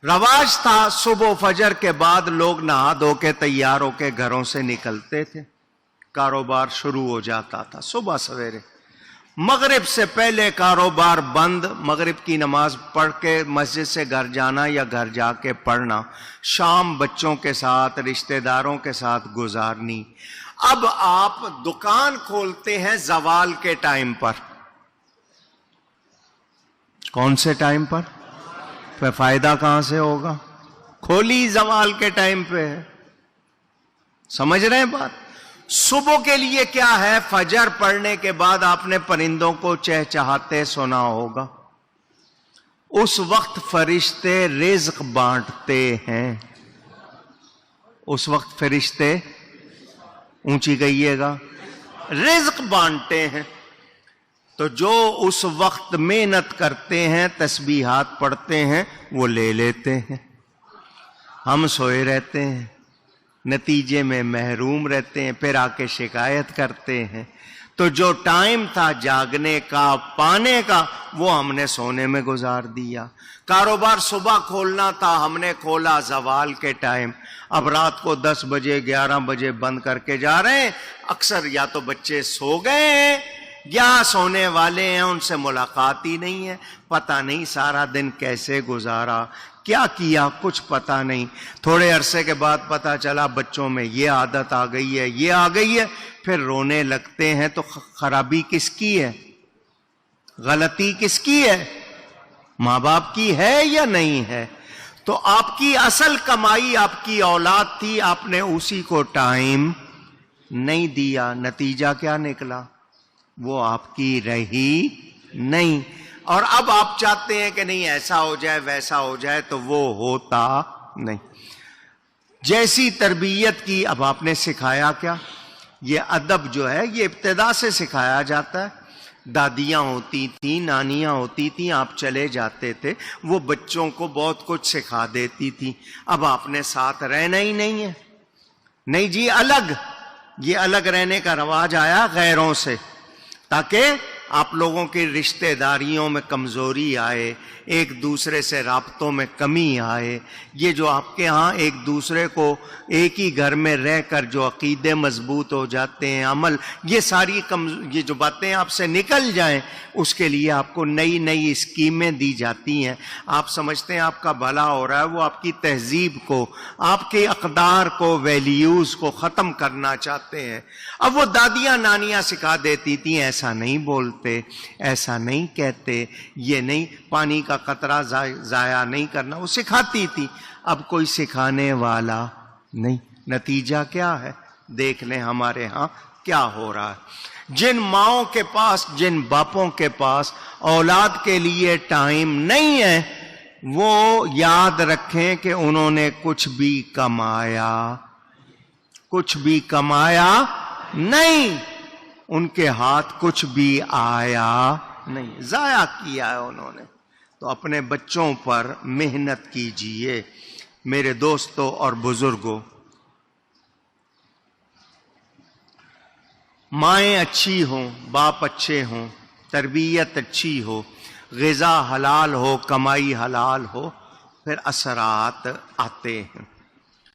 رواج تھا صبح فجر کے بعد لوگ نہا دھو کے تیار ہو کے گھروں سے نکلتے تھے، کاروبار شروع ہو جاتا تھا صبح سویرے، مغرب سے پہلے کاروبار بند، مغرب کی نماز پڑھ کے مسجد سے گھر جانا یا گھر جا کے پڑھنا، شام بچوں کے ساتھ رشتہ داروں کے ساتھ گزارنی۔ اب آپ دکان کھولتے ہیں زوال کے ٹائم پر، کون سے ٹائم پر؟ پھر فائدہ کہاں سے ہوگا؟ کھولی زوال کے ٹائم پہ ہے، سمجھ رہے ہیں بات؟ صبح کے لیے کیا ہے؟ فجر پڑھنے کے بعد آپ نے پرندوں کو چہچہاتے سنا ہوگا، اس وقت فرشتے رزق بانٹتے ہیں، اس وقت فرشتے، اونچی کہیے گا، رزق بانٹتے ہیں۔ تو جو اس وقت محنت کرتے ہیں، تسبیحات پڑھتے ہیں، وہ لے لیتے ہیں، ہم سوئے رہتے ہیں، نتیجے میں محروم رہتے ہیں، پھر آ کے شکایت کرتے ہیں۔ تو جو ٹائم تھا جاگنے کا، پانے کا، وہ ہم نے سونے میں گزار دیا۔ کاروبار صبح کھولنا تھا، ہم نے کھولا زوال کے ٹائم، اب رات کو 10 بجے 11 بجے بند کر کے جا رہے ہیں۔ اکثر یا تو بچے سو گئے ہیں یا سونے والے ہیں، ان سے ملاقات ہی نہیں ہے، پتہ نہیں سارا دن کیسے گزارا، کیا کیا، کچھ پتہ نہیں۔ تھوڑے عرصے کے بعد پتہ چلا بچوں میں یہ عادت آ گئی ہے، یہ آ گئی ہے، پھر رونے لگتے ہیں۔ تو خرابی کس کی ہے؟ غلطی کس کی ہے؟ ماں باپ کی ہے یا نہیں ہے؟ تو آپ کی اصل کمائی آپ کی اولاد تھی، آپ نے اسی کو ٹائم نہیں دیا، نتیجہ کیا نکلا؟ وہ آپ کی رہی نہیں۔ اور اب آپ چاہتے ہیں کہ نہیں ایسا ہو جائے ویسا ہو جائے، تو وہ ہوتا نہیں۔ جیسی تربیت کی، اب آپ نے سکھایا کیا؟ یہ ادب جو ہے یہ ابتدا سے سکھایا جاتا ہے۔ دادیاں ہوتی تھیں، نانیاں ہوتی تھیں، آپ چلے جاتے تھے، وہ بچوں کو بہت کچھ سکھا دیتی تھی۔ اب آپ نے ساتھ رہنا ہی نہیں ہے، نہیں جی الگ، یہ الگ رہنے کا رواج آیا غیروں سے، تاکہ آپ لوگوں کی رشتہ داریوں میں کمزوری آئے، ایک دوسرے سے رابطوں میں کمی آئے۔ یہ جو آپ کے ہاں ایک دوسرے کو ایک ہی گھر میں رہ کر جو عقیدے مضبوط ہو جاتے ہیں، عمل، یہ ساری یہ جو باتیں آپ سے نکل جائیں، اس کے لیے آپ کو نئی نئی اسکیمیں دی جاتی ہیں۔ آپ سمجھتے ہیں آپ کا بھلا ہو رہا ہے، وہ آپ کی تہذیب کو، آپ کے اقدار کو، ویلیوز کو ختم کرنا چاہتے ہیں۔ اب وہ دادیاں نانیاں سکھا دیتی تھیں ایسا نہیں بولتے، ایسا نہیں کہتے، یہ نہیں، پانی کا قطرہ ضائع نہیں کرنا، وہ سکھاتی تھی۔ اب کوئی سکھانے والا نہیں، نتیجہ کیا ہے؟ دیکھ لیں ہمارے ہاں کیا ہو رہا ہے۔ جن ماؤں کے پاس، جن باپوں کے پاس اولاد کے لیے ٹائم نہیں ہے، وہ یاد رکھیں کہ انہوں نے کچھ بھی کمایا، کچھ بھی کمایا نہیں، ان کے ہاتھ کچھ بھی آیا نہیں، ضائع کیا ہے انہوں نے۔ تو اپنے بچوں پر محنت کیجئے میرے دوستوں اور بزرگوں۔ مائیں اچھی ہوں، باپ اچھے ہوں، تربیت اچھی ہو، غذا حلال ہو، کمائی حلال ہو، پھر اثرات آتے ہیں۔